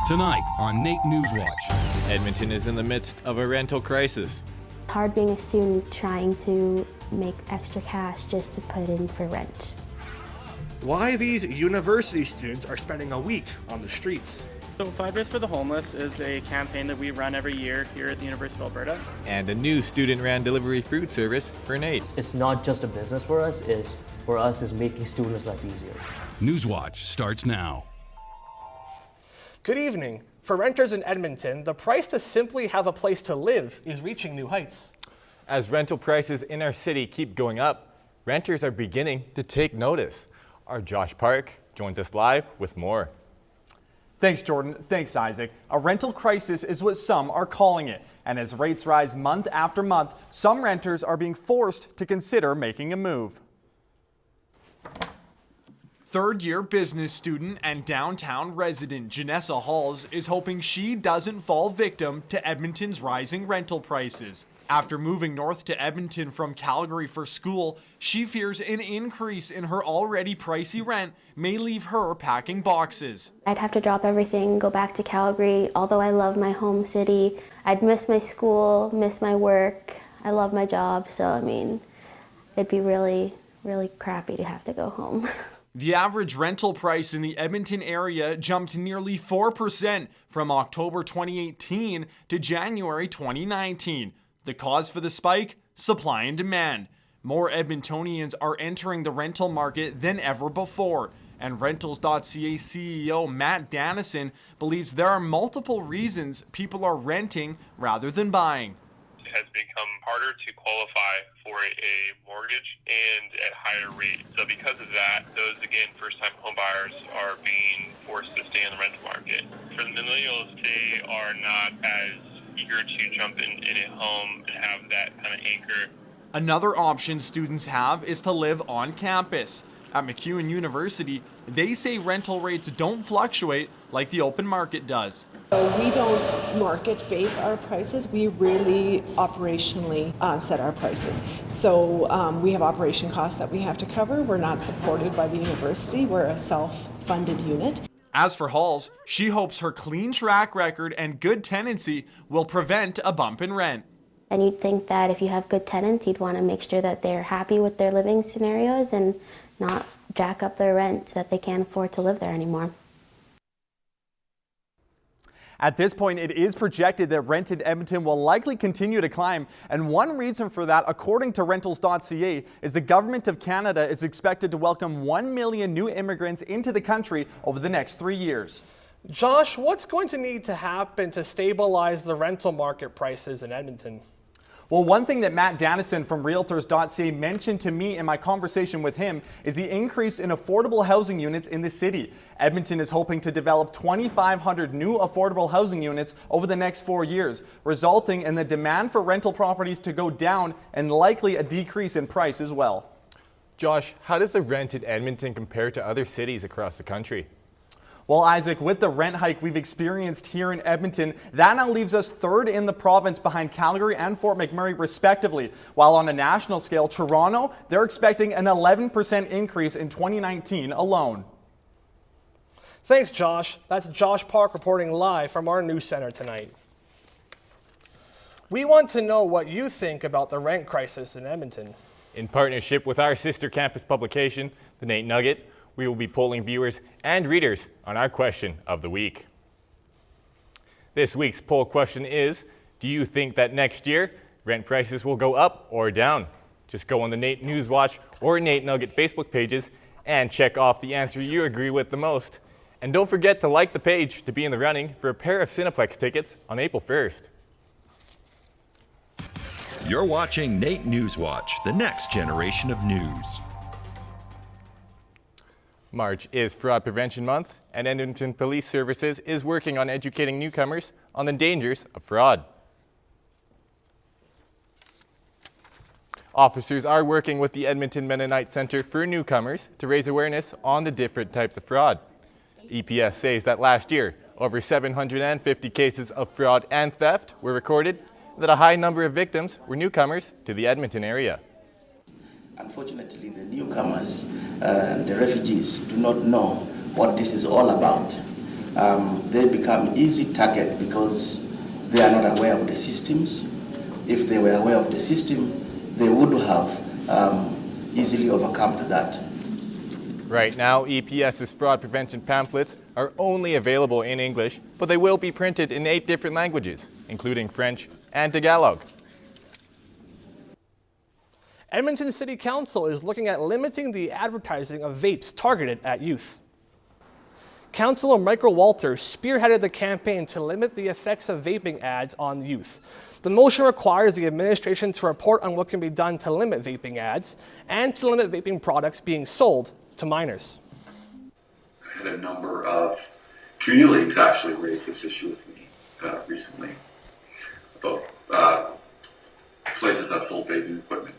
Tonight on NAIT NewsWatch. Edmonton is in the midst of a rental crisis. It's hard being a student trying to make extra cash just to put in for rent. Why these university students are spending a week on the streets. So 5 Days for the Homeless is a campaign that we run every year here at the University of Alberta. And a new student-ran delivery food service for NAIT. It's not just a business for us, is making students' life easier. NewsWatch starts now. Good evening. For renters in Edmonton, the price to simply have a place to live is reaching new heights. As rental prices in our city keep going up, renters are beginning to take notice. Our Josh Park joins us live with more. Thanks, Jordan. Thanks, Isaac. A rental crisis is what some are calling it. And as rates rise month after month, some renters are being forced to consider making a move. Third-year business student and downtown resident Janessa Halls is hoping she doesn't fall victim to Edmonton's rising rental prices. After moving north to Edmonton from Calgary for school, she fears an increase in her already pricey rent may leave her packing boxes. I'd have to drop everything, go back to Calgary. Although I love my home city, I'd miss my school, miss my work. I love my job, so I mean, it'd be really, really crappy to have to go home. The average rental price in the Edmonton area jumped nearly 4% from October 2018 to January 2019. The cause for the spike? Supply and demand. More Edmontonians are entering the rental market than ever before, and Rentals.ca CEO Matt Dannison believes there are multiple reasons people are renting rather than buying. It has become harder to qualify for a mortgage and at higher rates. So because of that, those, again, first-time home buyers are being forced to stay in the rental market. For the millennials, they are not as eager to jump in a home and have that kind of anchor. Another option students have is to live on campus. At MacEwan University, they say rental rates don't fluctuate like the open market does. We don't market base our prices, we really operationally set our prices. So we have operation costs that we have to cover. We're not supported by the university, we're a self-funded unit. As for Halls, she hopes her clean track record and good tenancy will prevent a bump in rent. And you'd think that if you have good tenants, you'd want to make sure that they're happy with their living scenarios and not jack up their rent so that they can't afford to live there anymore. At this point, it is projected that rent in Edmonton will likely continue to climb, and one reason for that, according to Rentals.ca, is the Government of Canada is expected to welcome 1 million new immigrants into the country over the next 3 years. Josh, what's going to need to happen to stabilize the rental market prices in Edmonton? Well, one thing that Matt Dannison from Realtors.ca mentioned to me in my conversation with him is the increase in affordable housing units in the city. Edmonton is hoping to develop 2,500 new affordable housing units over the next 4 years, resulting in the demand for rental properties to go down and likely a decrease in price as well. Josh, how does the rent in Edmonton compare to other cities across the country? Well, Isaac, with the rent hike we've experienced here in Edmonton, that now leaves us third in the province behind Calgary and Fort McMurray respectively. While on a national scale, Toronto, they're expecting an 11% increase in 2019 alone. Thanks, Josh. That's Josh Park reporting live from our news center tonight. We want to know what you think about the rent crisis in Edmonton. In partnership with our sister campus publication, the NAIT Nugget, we will be polling viewers and readers on our question of the week. This week's poll question is, do you think that next year rent prices will go up or down? Just go on the NAIT NewsWatch or NAIT Nugget Facebook pages and check off the answer you agree with the most. And don't forget to like the page to be in the running for a pair of Cineplex tickets on April 1st. You're watching NAIT NewsWatch, the next generation of news. March is Fraud Prevention Month, and Edmonton Police Services is working on educating newcomers on the dangers of fraud. Officers are working with the Edmonton Mennonite Centre for Newcomers to raise awareness on the different types of fraud. EPS says that last year, over 750 cases of fraud and theft were recorded, and that a high number of victims were newcomers to the Edmonton area. Unfortunately, the newcomers and the refugees do not know what this is all about. they become easy target because they are not aware of the systems. If they were aware of the system, they would have easily overcome that. Right now, EPS's fraud prevention pamphlets are only available in English, but they will be printed in 8 different languages, including French and Tagalog. Edmonton City Council is looking at limiting the advertising of vapes targeted at youth. Councillor Michael Walter spearheaded the campaign to limit the effects of vaping ads on youth. The motion requires the administration to report on what can be done to limit vaping ads and to limit vaping products being sold to minors. I had a number of community leagues actually raise this issue with me recently about places that sold vaping equipment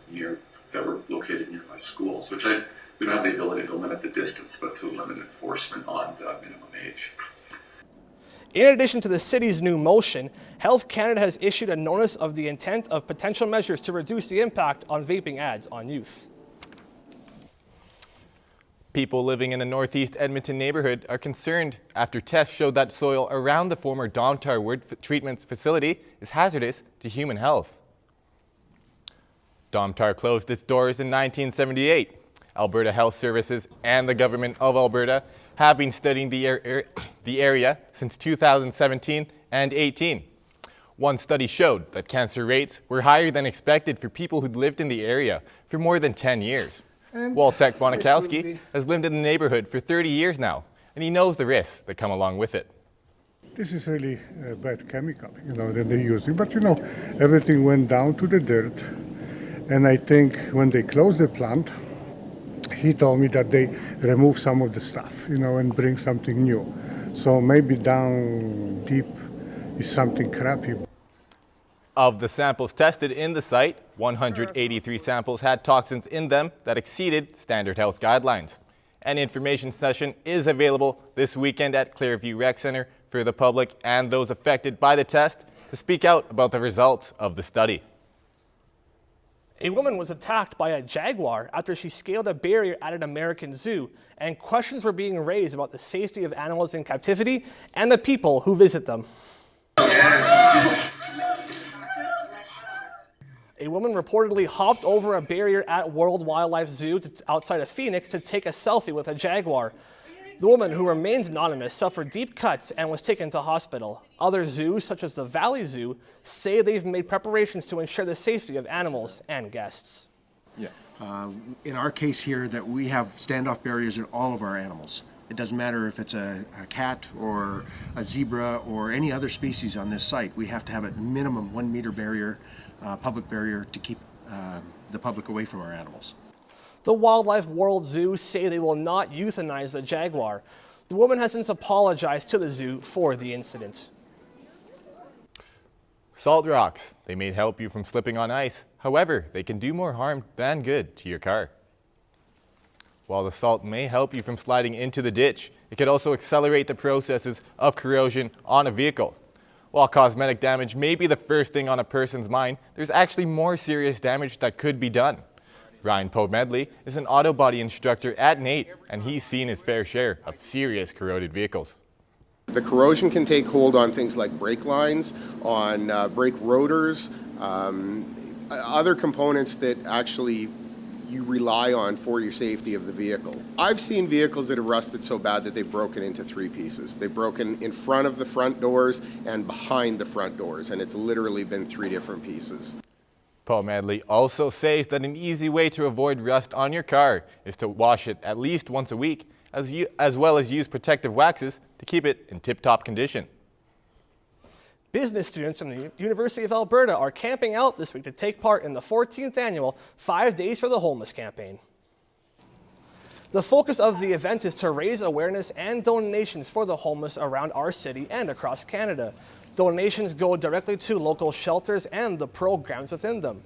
that were located near my schools, which we don't have the ability to limit the distance, but to limit enforcement on the minimum age. In addition to the city's new motion, Health Canada has issued a notice of the intent of potential measures to reduce the impact on vaping ads on youth. People living in a northeast Edmonton neighborhood are concerned after tests showed that soil around the former Domtar Wood Treatment Facility is hazardous to human health. Domtar closed its doors in 1978. Alberta Health Services and the Government of Alberta have been studying the area since 2017 and 18. One study showed that cancer rates were higher than expected for people who'd lived in the area for more than 10 years. Waltek Bonikowski has lived in the neighborhood for 30 years now, and he knows the risks that come along with it. This is really a bad chemical, that they're using. But, everything went down to the dirt. And I think when they closed the plant, he told me that they remove some of the stuff, and bring something new. So maybe down deep is something crappy. Of the samples tested in the site, 183 samples had toxins in them that exceeded standard health guidelines. An information session is available this weekend at Clearview Rec Center for the public and those affected by the test to speak out about the results of the study. A woman was attacked by a jaguar after she scaled a barrier at an American zoo, and questions were being raised about the safety of animals in captivity and the people who visit them. A woman reportedly hopped over a barrier at World Wildlife Zoo outside of Phoenix to take a selfie with a jaguar. The woman, who remains anonymous, suffered deep cuts and was taken to hospital. Other zoos, such as the Valley Zoo, say they've made preparations to ensure the safety of animals and guests. In our case here, that we have standoff barriers in all of our animals. It doesn't matter if it's a cat or a zebra or any other species on this site. We have to have a minimum 1 meter barrier, public barrier, to keep the public away from our animals. The Wildlife World Zoo say they will not euthanize the jaguar. The woman has since apologized to the zoo for the incident. Salt rocks. They may help you from slipping on ice. However, they can do more harm than good to your car. While the salt may help you from sliding into the ditch, it could also accelerate the processes of corrosion on a vehicle. While cosmetic damage may be the first thing on a person's mind, there's actually more serious damage that could be done. Ryan Poe-Medley is an auto body instructor at NAIT, and he's seen his fair share of serious corroded vehicles. The corrosion can take hold on things like brake lines, on brake rotors, other components that actually you rely on for your safety of the vehicle. I've seen vehicles that have rusted so bad that they've broken into 3 pieces. They've broken in front of the front doors and behind the front doors, and it's literally been 3 different pieces. Paul Medley also says that an easy way to avoid rust on your car is to wash it at least once a week, as well as use protective waxes to keep it in tip-top condition. Business students from the University of Alberta are camping out this week to take part in the 14th annual 5 Days for the Homeless campaign. The focus of the event is to raise awareness and donations for the homeless around our city and across Canada. Donations go directly to local shelters and the programs within them.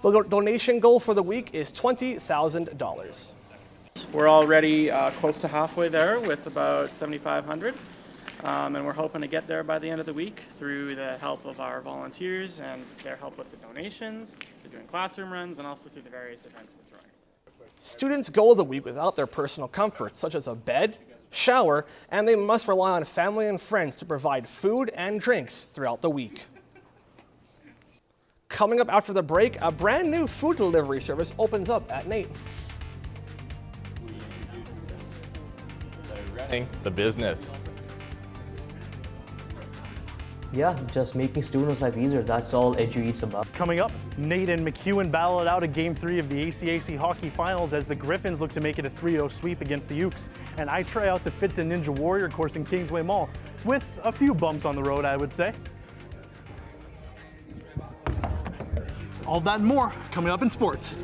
The donation goal for the week is $20,000. We're already close to halfway there with about 7,500, and we're hoping to get there by the end of the week through the help of our volunteers and their help with the donations, through doing classroom runs, and also through the various events we're throwing. Students go the week without their personal comforts, such as a bed, shower, and they must rely on family and friends to provide food and drinks throughout the week. Coming up after the break, a brand new food delivery service opens up at NAIT. Running the business. Yeah, just making students' life easier. That's all EduEats about. Coming up, NAIT and MacEwan battle it out at Game 3 of the ACAC Hockey Finals as the Griffins look to make it a 3-0 sweep against the Ooks. And I try out the Fits and Ninja Warrior course in Kingsway Mall, with a few bumps on the road, I would say. All that and more coming up in sports.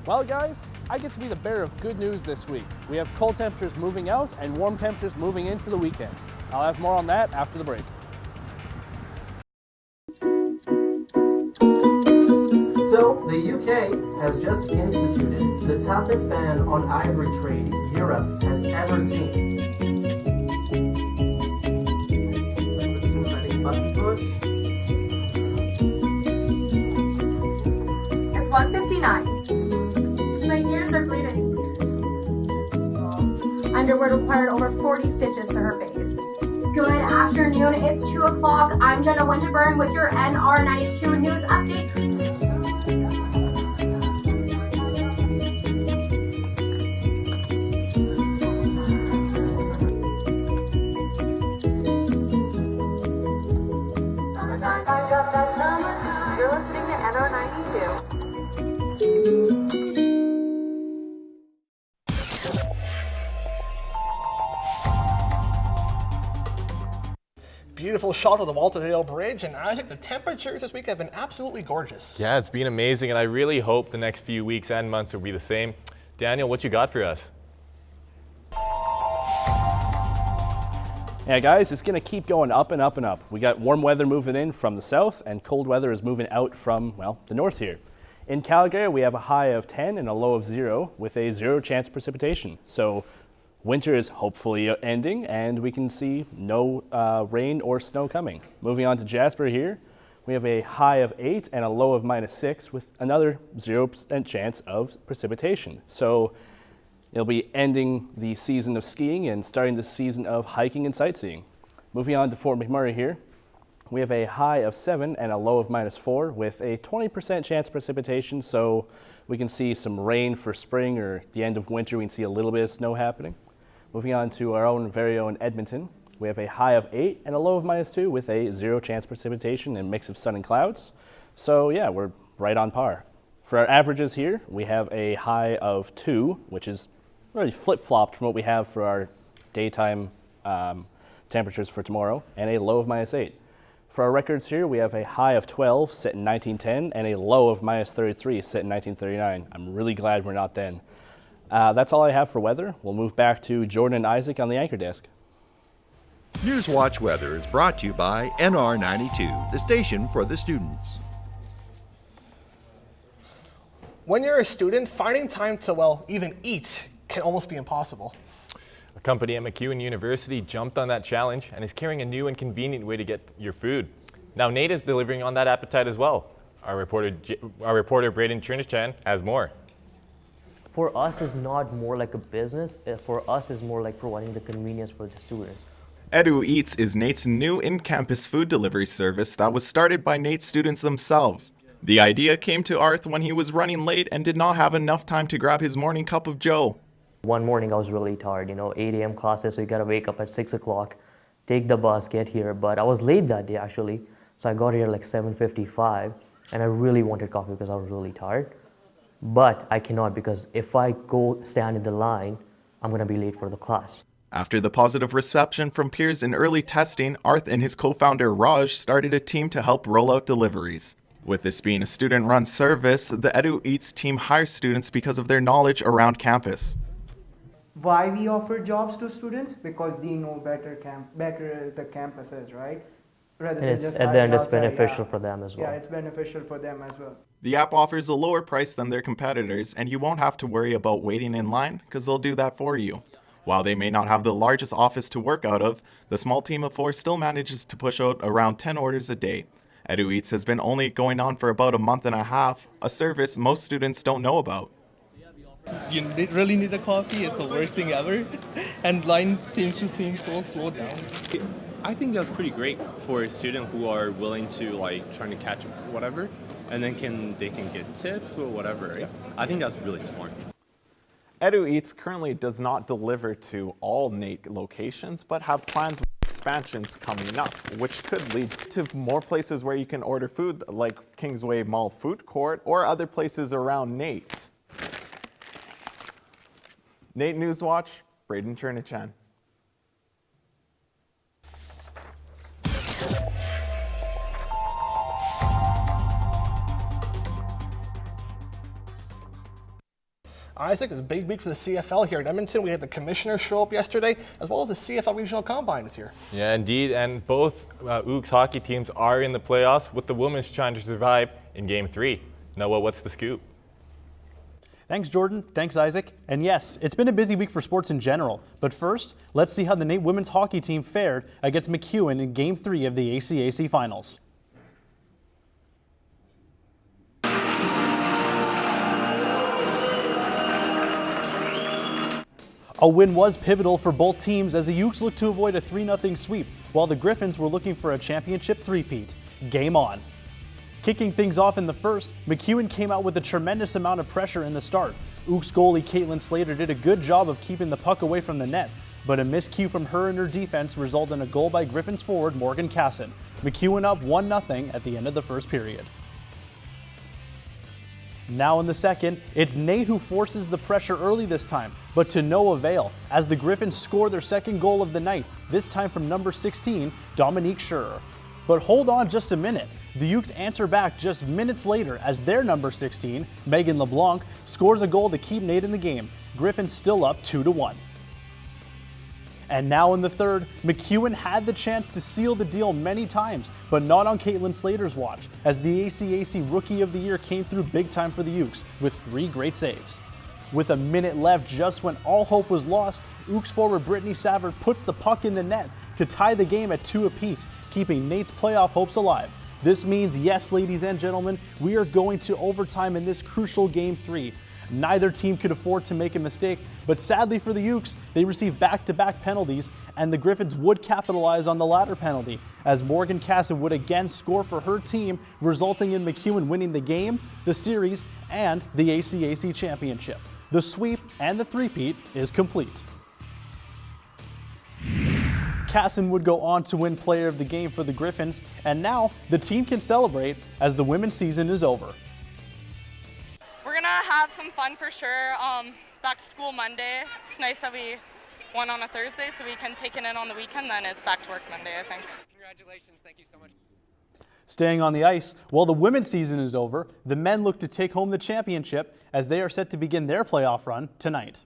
Well guys, I get to be the bearer of good news this week. We have cold temperatures moving out and warm temperatures moving in for the weekend. I'll have more on that after the break. So, the UK has just instituted the toughest ban on ivory trade Europe has ever seen. Put this inside a button push. It's 159. My ears are bleeding. Underwear required over 40 stitches to her face. Good afternoon, it's 2 o'clock. I'm Jenna Winterburn with your NR92 News Update. You're listening to NR92. Beautiful shot of the Walterdale Bridge, and Isaac, the temperatures this week have been absolutely gorgeous. Yeah, it's been amazing, and I really hope the next few weeks and months will be the same. Daniel, what you got for us? Yeah guys, it's gonna keep going up and up and up. We got warm weather moving in from the south and cold weather is moving out from, well, the north here. In Calgary, we have a high of 10 and a low of 0 with a 0 chance of precipitation. So winter is hopefully ending and we can see no rain or snow coming. Moving on to Jasper here, we have a high of 8 and a low of -6 with another 0% chance of precipitation. So it'll be ending the season of skiing and starting the season of hiking and sightseeing. Moving on to Fort McMurray here, we have a high of 7 and a low of -4 with a 20% chance of precipitation. So we can see some rain for spring or at the end of winter, we can see a little bit of snow happening. Moving on to our own very own Edmonton, we have a high of 8 and a low of -2 with a 0 chance precipitation and mix of sun and clouds. So yeah, we're right on par. For our averages here, we have a high of 2, which is really flip-flopped from what we have for our daytime temperatures for tomorrow, and a low of -8. For our records here, we have a high of 12 set in 1910 and a low of -33 set in 1939. I'm really glad we're not then. That's all I have for weather. We'll move back to Jordan and Isaac on the anchor desk. NewsWatch Weather is brought to you by NR92, the station for the students. When you're a student, finding time to, well, even eat can almost be impossible. A company at MacEwan University jumped on that challenge and is carrying a new and convenient way to get your food. Now NAIT is delivering on that appetite as well. Our reporter Braden Chernichan has more. For us, it's not more like a business. For us, it's more like providing the convenience for the students. EduEats is NAIT's new in-campus food delivery service that was started by NAIT students themselves. The idea came to Arth when he was running late and did not have enough time to grab his morning cup of joe. One morning I was really tired, 8 a.m. classes, so you gotta wake up at 6 o'clock, take the bus, get here. But I was late that day actually, so I got here like 7:55, and I really wanted coffee because I was really tired. But I cannot, because if I go stand in the line, I'm gonna be late for the class. After the positive reception from peers in early testing, Arth and his co-founder Raj started a team to help roll out deliveries. With this being a student-run service, the EduEats team hires students because of their knowledge around campus. Why we offer jobs to students? Because they know better the campus is, right? Rather than just at the end, it's outside, beneficial for them as well. Yeah, it's beneficial for them as well. The app offers a lower price than their competitors, and you won't have to worry about waiting in line because they'll do that for you. While they may not have the largest office to work out of, the small team of 4 still manages to push out around 10 orders a day. EduEats has been only going on for about a month and a half, a service most students don't know about. You really need the coffee. It's the worst thing ever. And line seems so slow down. I think that's pretty great for a student who are willing to like trying to catch whatever, and then they can get tips or whatever. Right? I think that's really smart. Edu Eats currently does not deliver to all NAIT locations, but have plans for expansions coming up, which could lead to more places where you can order food, like Kingsway Mall Food Court or other places around NAIT. NAIT NewsWatch, Braden Chernichan. Isaac, it was a big week for the CFL here in Edmonton. We had the commissioners show up yesterday, as well as the CFL Regional Combine is here. Yeah, indeed, and both Ooks hockey teams are in the playoffs, with the women's trying to survive in Game 3. Noah, what's the scoop? Thanks, Jordan. Thanks, Isaac. And yes, it's been a busy week for sports in general. But first, let's see how the NAIT women's hockey team fared against MacEwan in Game 3 of the ACAC Finals. A win was pivotal for both teams as the Ooks looked to avoid a 3-0 sweep, while the Griffins were looking for a championship three-peat. Game on. Kicking things off in the first, MacEwan came out with a tremendous amount of pressure in the start. Ooks goalie Caitlin Slater did a good job of keeping the puck away from the net, but a miscue from her and her defense resulted in a goal by Griffins forward Morgan Casson. MacEwan up 1-0 at the end of the first period. Now in the second, it's NAIT who forces the pressure early this time, but to no avail, as the Griffins score their second goal of the night, this time from number 16, Dominique Scherer. But hold on just a minute. The Ooks answer back just minutes later as their number 16, Megan LeBlanc, scores a goal to keep NAIT in the game. Griffins still up 2-1. And now in the third, MacEwan had the chance to seal the deal many times, but not on Caitlin Slater's watch, as the ACAC Rookie of the Year came through big time for the Ooks with 3 great saves. With a minute left just when all hope was lost, Ooks forward Brittany Savard puts the puck in the net to tie the game at 2 apiece, keeping NAIT's playoff hopes alive. This means, yes, ladies and gentlemen, we are going to overtime in this crucial Game 3. Neither team could afford to make a mistake, but sadly for the Ooks, they received back-to-back penalties, and the Griffins would capitalize on the latter penalty, as Morgan Casson would again score for her team, resulting in MacEwan winning the game, the series, and the ACAC championship. The sweep and the three-peat is complete. Casson would go on to win Player of the Game for the Griffins, and now the team can celebrate as the women's season is over. We're gonna have some fun for sure. Back to school Monday. It's nice that we won on a Thursday so we can take it in on the weekend, then it's back to work Monday, I think. Congratulations, thank you so much. Staying on the ice, while the women's season is over, the men look to take home the championship as they are set to begin their playoff run tonight.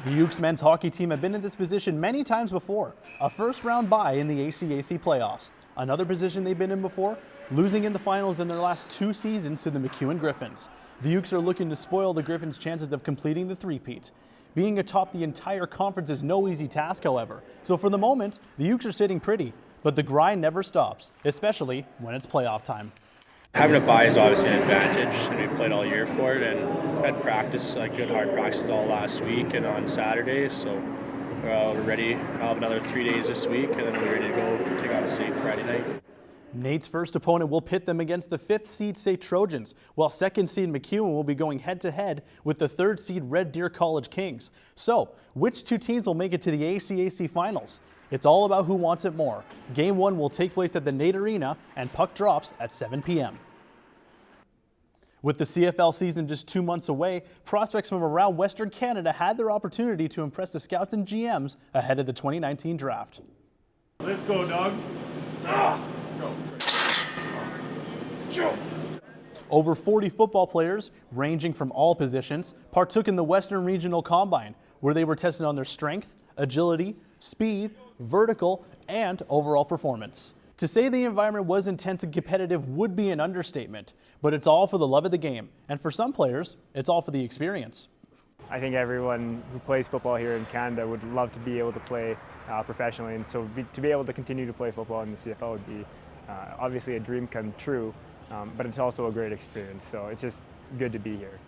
The Ooks men's hockey team have been in this position many times before, a first-round bye in the ACAC playoffs. Another position they've been in before, losing in the finals in their last 2 seasons to the MacEwan Griffins. The Ooks are looking to spoil the Griffins' chances of completing the three-peat. Being atop the entire conference is no easy task, however, so for the moment, the Ooks are sitting pretty, but the grind never stops, especially when it's playoff time. Having a bye is obviously an advantage, and we played all year for it, and had practice, good hard practices all last week and on Saturday, so we're ready. I'll have another 3 days this week, and then we're ready to go for take on State Friday night. NAIT's first opponent will pit them against the 5th seed State Trojans, while 2nd seed MacEwan will be going head-to-head with the 3rd seed Red Deer College Kings. So, which 2 teams will make it to the ACAC Finals? It's all about who wants it more. Game 1 will take place at the NAIT Arena, and puck drops at 7 p.m. With the CFL season just 2 months away, prospects from around Western Canada had their opportunity to impress the scouts and GMs ahead of the 2019 draft. Let's go, dog. Go. Over 40 football players, ranging from all positions, partook in the Western Regional Combine, where they were tested on their strength, agility, speed, vertical, and overall performance. To say the environment was intense and competitive would be an understatement, but it's all for the love of the game, and for some players, it's all for the experience. I think everyone who plays football here in Canada would love to be able to play professionally, and so to be able to continue to play football in the CFL would be Obviously a dream come true, but it's also a great experience. So it's just good to be here.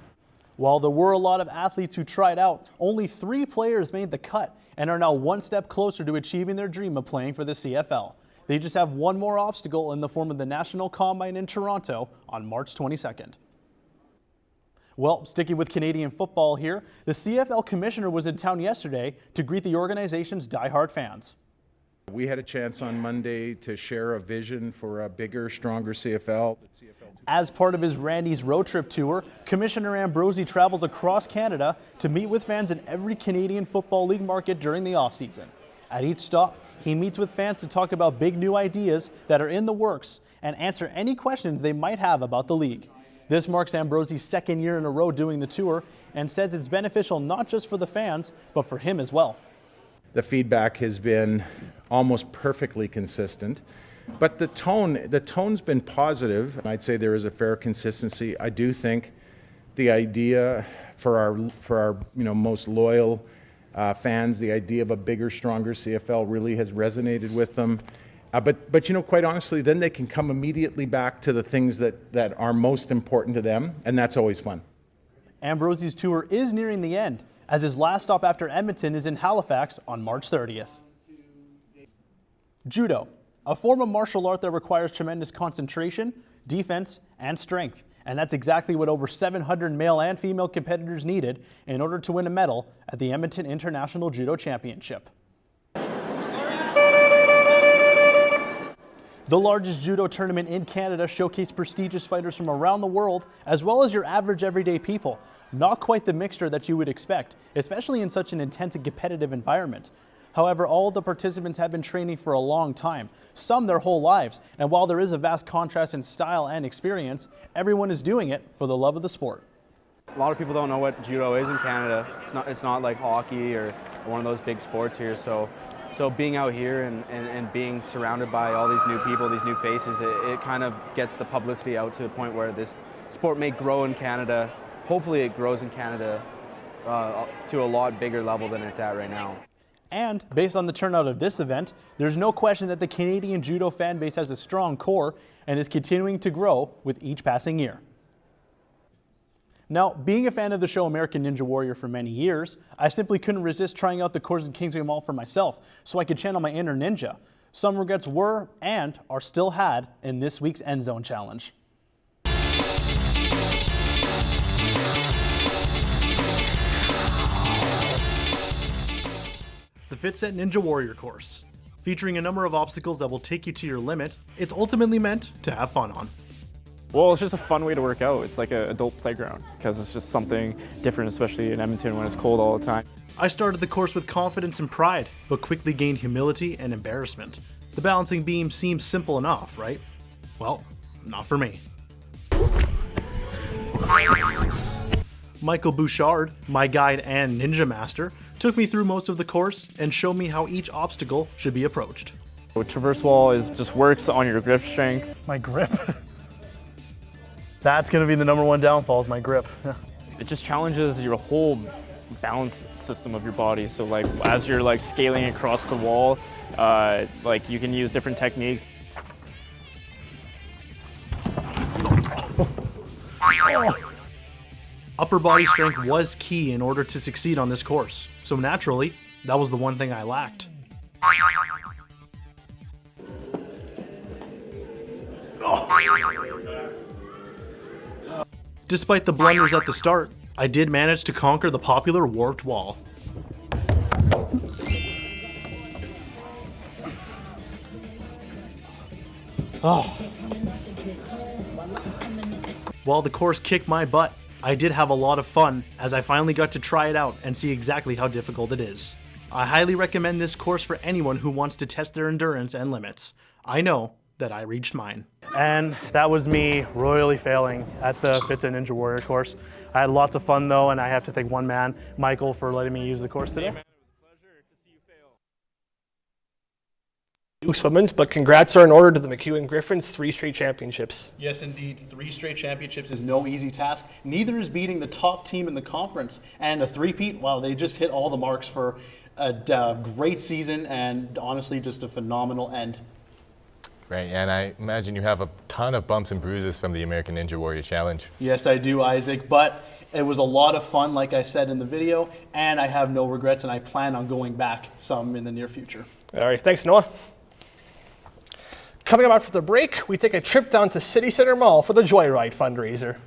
While there were a lot of athletes who tried out, only 3 players made the cut and are now one step closer to achieving their dream of playing for the CFL. They just have one more obstacle in the form of the National Combine in Toronto on March 22nd. Well, sticking with Canadian football here, the CFL commissioner was in town yesterday to greet the organization's diehard fans. We had a chance on Monday to share a vision for a bigger, stronger CFL. As part of his Randy's Road Trip tour, Commissioner Ambrosie travels across Canada to meet with fans in every Canadian Football League market during the offseason. At each stop, he meets with fans to talk about big new ideas that are in the works and answer any questions they might have about the league. This marks Ambrosie's 2nd year in a row doing the tour and says it's beneficial not just for the fans, but for him as well. The feedback has been almost perfectly consistent, but the tone's been positive. I'd say there is a fair consistency. I do think the idea for our most loyal fans, the idea of a bigger, stronger CFL really has resonated with them. But quite honestly, then they can come immediately back to the things that are most important to them, and that's always fun. Ambrosie's tour is nearing the end, as his last stop after Edmonton is in Halifax on March 30th. Judo, a form of martial art that requires tremendous concentration, defense, and strength. And that's exactly what over 700 male and female competitors needed in order to win a medal at the Edmonton International Judo Championship. The largest judo tournament in Canada showcased prestigious fighters from around the world, as well as your average everyday people. Not quite the mixture that you would expect, especially in such an intense and competitive environment. However, all the participants have been training for a long time, some their whole lives, and while there is a vast contrast in style and experience, everyone is doing it for the love of the sport. A lot of people don't know what judo is in Canada. It's not like hockey or one of those big sports here, so being out here and being surrounded by all these new people, these new faces, it kind of gets the publicity out to the point where this sport may grow in Canada. Hopefully it grows in Canada to a lot bigger level than it's at right now. And based on the turnout of this event, there's no question that the Canadian judo fan base has a strong core and is continuing to grow with each passing year. Now, being a fan of the show American Ninja Warrior for many years, I simply couldn't resist trying out the course in Kingsway Mall for myself so I could channel my inner ninja. Some regrets were and are still had in this week's Endzone challenge. The FitSet Ninja Warrior course. Featuring a number of obstacles that will take you to your limit, it's ultimately meant to have fun on. Well, it's just a fun way to work out. It's like an adult playground because it's just something different, especially in Edmonton when it's cold all the time. I started the course with confidence and pride, but quickly gained humility and embarrassment. The balancing beam seems simple enough, right? Well, not for me. Michael Bouchard, my guide and ninja master, took me through most of the course and showed me how each obstacle should be approached. Traverse wall just works on your grip strength. My grip? That's going to be the #1 downfall, is my grip. It just challenges your whole balance system of your body. So like as you're like scaling across the wall, like you can use different techniques. Upper body strength was key in order to succeed on this course, so naturally, that was the one thing I lacked. Despite the blunders at the start, I did manage to conquer the popular warped wall. While the course kicked my butt, I did have a lot of fun as I finally got to try it out and see exactly how difficult it is. I highly recommend this course for anyone who wants to test their endurance and limits. I know that I reached mine. And that was me royally failing at the FitSet Ninja Warrior course. I had lots of fun though, and I have to thank one man, Michael, for letting me use the course today. Ooks women's, but congrats are in order to the McEwen Griffins, 3 straight championships. Yes, indeed. 3 straight championships is no easy task. Neither is beating the top team in the conference. And a three-peat, wow, they just hit all the marks for a great season and honestly just a phenomenal end. Right, and I imagine you have a ton of bumps and bruises from the American Ninja Warrior Challenge. Yes, I do, Isaac, but it was a lot of fun, like I said in the video, and I have no regrets, and I plan on going back some in the near future. All right, thanks, Noah. Coming up after the break, we take a trip down to City Center Mall for the Joyride fundraiser.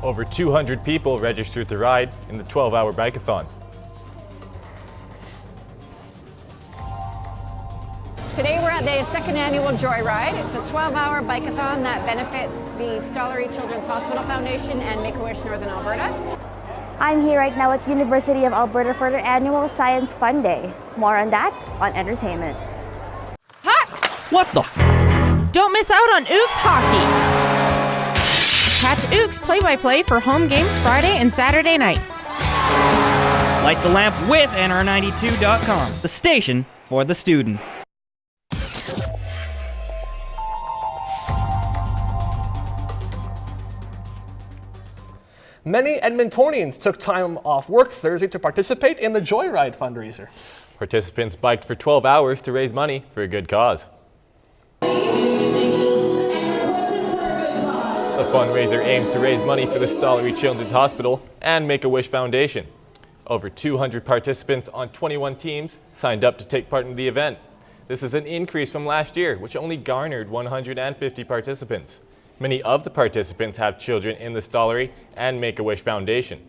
Over 200 people registered to ride in the 12-hour bike-a-thon. Today we're at the second annual Joyride. It's a 12-hour bike-a-thon that benefits the Stollery Children's Hospital Foundation and Make-A-Wish Northern Alberta. I'm here right now at University of Alberta for their annual Science Fun Day. More on that on entertainment. What the? Don't miss out on Ooks hockey. Catch Ooks play-by-play for home games Friday and Saturday nights. Light the lamp with NR92.com, the station for the students. Many Edmontonians took time off work Thursday to participate in the Joyride fundraiser. Participants biked for 12 hours to raise money for a good cause. The fundraiser aims to raise money for the Stollery Children's Hospital and Make-A-Wish Foundation. Over 200 participants on 21 teams signed up to take part in the event. This is an increase from last year, which only garnered 150 participants. Many of the participants have children in the Stollery and Make-A-Wish Foundation.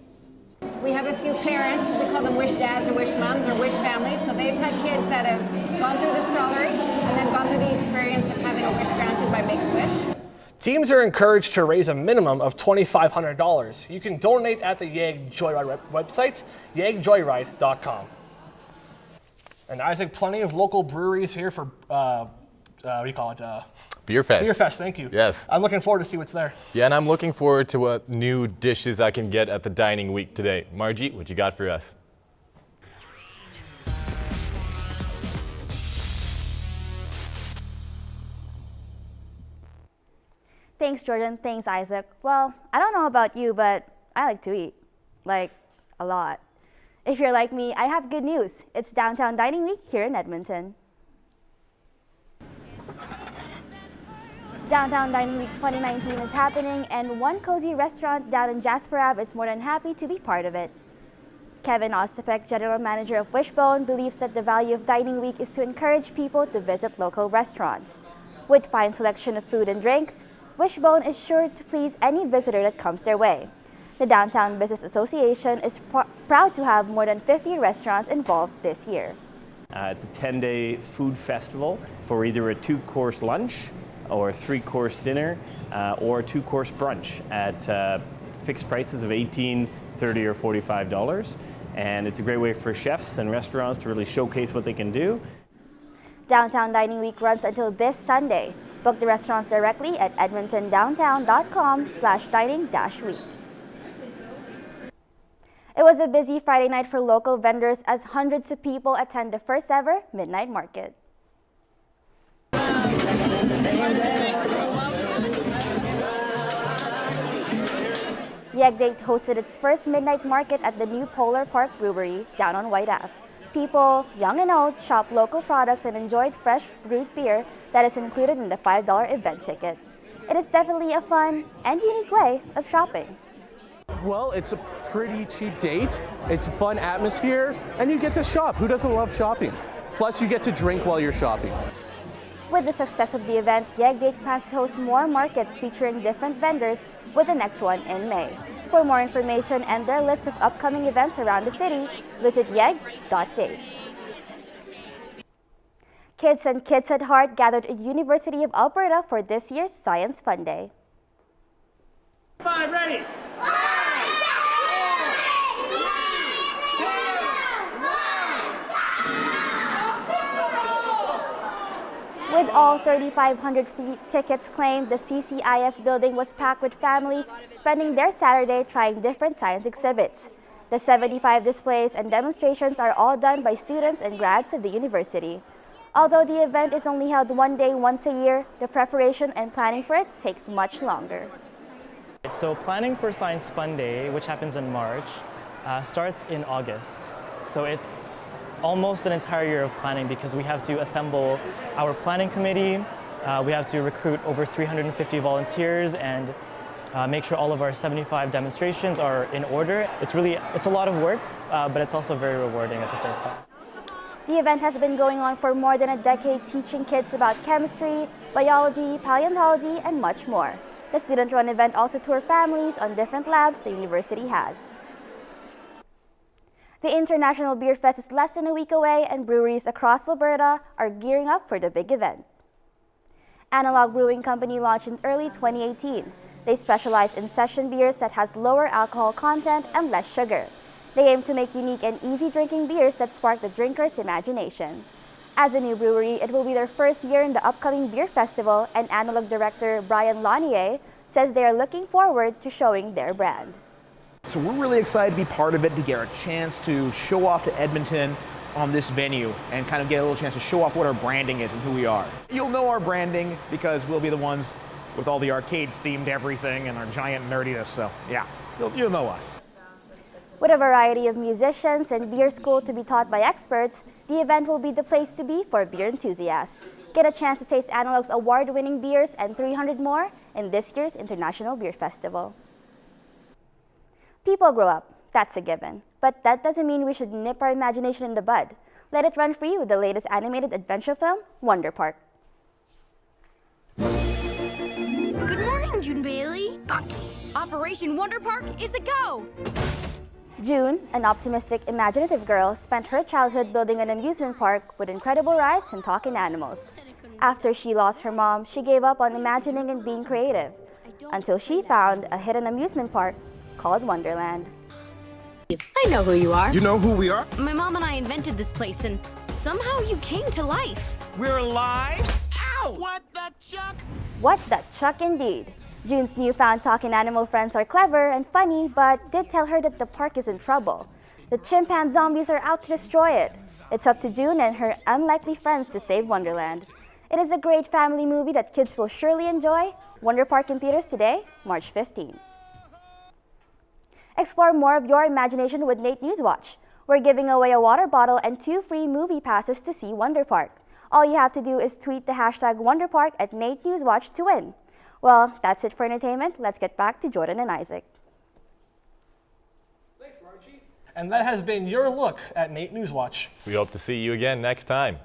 We have a few parents, we call them wish dads or wish moms or wish families, so they've had kids that have gone through the Stollery and then gone through the experience of having a wish granted by Make-A-Wish. Teams are encouraged to raise a minimum of $2,500. You can donate at the YAG Joyride website, yagjoyride.com. And Isaac, plenty of local breweries here for, what do you call it? Beer Fest. Beer Fest, thank you. Yes. I'm looking forward to see what's there. Yeah, and I'm looking forward to what new dishes I can get at the dining week today. Margie, what you got for us? Thanks, Jordan. Thanks, Isaac. Well, I don't know about you, but I like to eat. Like, a lot. If you're like me, I have good news. It's Downtown Dining Week here in Edmonton. Downtown Dining Week 2019 is happening, and one cozy restaurant down in Jasper Ave is more than happy to be part of it. Kevin Ostapek, General Manager of Wishbone, believes that the value of Dining Week is to encourage people to visit local restaurants. With fine selection of food and drinks, Wishbone is sure to please any visitor that comes their way. The Downtown Business Association is proud to have more than 50 restaurants involved this year. It's a 10-day food festival for either a 2-course lunch or a 3-course dinner or a 2-course brunch at fixed prices of $18, $30, or $45. And it's a great way for chefs and restaurants to really showcase what they can do. Downtown Dining Week runs until this Sunday. Book the restaurants directly at edmontondowntown.com/dining-week. It was a busy Friday night for local vendors as hundreds of people attend the first ever Midnight Market. Yegdate hosted its first Midnight Market at the new Polar Park Brewery down on White Ave. People, young and old, shopped local products and enjoyed fresh brewed beer that is included in the $5 event ticket. It is definitely a fun and unique way of shopping. Well, it's a pretty cheap date, it's a fun atmosphere, and you get to shop. Who doesn't love shopping? Plus, you get to drink while you're shopping. With the success of the event, Yegdate plans to host more markets featuring different vendors, with the next one in May. For more information and their list of upcoming events around the city, visit yeg.date. Kids and Kids at Heart gathered at University of Alberta for this year's Science Fun Day. 5, ready! With all 3,500 tickets claimed, the CCIS building was packed with families spending their Saturday trying different science exhibits. The 75 displays and demonstrations are all done by students and grads of the university. Although the event is only held one day once a year, the preparation and planning for it takes much longer. So planning for Science Fun Day, which happens in March, starts in August. So it's almost an entire year of planning because we have to assemble our planning committee, we have to recruit over 350 volunteers and make sure all of our 75 demonstrations are in order. It's a lot of work, but it's also very rewarding at the same time. The event has been going on for more than a decade, teaching kids about chemistry, biology, paleontology, and much more. The student-run event also toured families on different labs the university has. The International Beer Fest is less than a week away, and breweries across Alberta are gearing up for the big event. Analog Brewing Company launched in early 2018. They specialize in session beers that has lower alcohol content and less sugar. They aim to make unique and easy drinking beers that spark the drinker's imagination. As a new brewery, it will be their first year in the upcoming beer festival, and Analog director Brian Lanier says they are looking forward to showing their brand. So we're really excited to be part of it, to get our chance to show off to Edmonton on this venue and kind of get a little chance to show off what our branding is and who we are. You'll know our branding because we'll be the ones with all the arcade-themed everything and our giant nerdiness, so yeah, you'll know us. With a variety of musicians and beer school to be taught by experts, the event will be the place to be for beer enthusiasts. Get a chance to taste Analog's award-winning beers and 300 more in this year's International Beer Festival. People grow up, that's a given. But that doesn't mean we should nip our imagination in the bud. Let it run free with the latest animated adventure film, Wonder Park. Good morning, June Bailey. Operation Wonder Park is a go! June, an optimistic, imaginative girl, spent her childhood building an amusement park with incredible rides and talking animals. After she lost her mom, she gave up on imagining and being creative, until she found a hidden amusement park called Wonderland. I know who you are. You know who we are? My mom and I invented this place, and somehow you came to life. We're alive? Ow! What the chuck? What the chuck indeed. June's newfound talking animal friends are clever and funny, but did tell her that the park is in trouble. The chimpanzee zombies are out to destroy it. It's up to June and her unlikely friends to save Wonderland. It is a great family movie that kids will surely enjoy. Wonder Park in theaters today, March 15. Explore more of your imagination with NAIT NewsWatch. We're giving away a water bottle and 2 free movie passes to see Wonder Park. All you have to do is tweet the hashtag WonderPark at NAIT NewsWatch to win. Well, that's it for entertainment. Let's get back to Jordan and Isaac. And that has been your look at NAIT NewsWatch. We hope to see you again next time.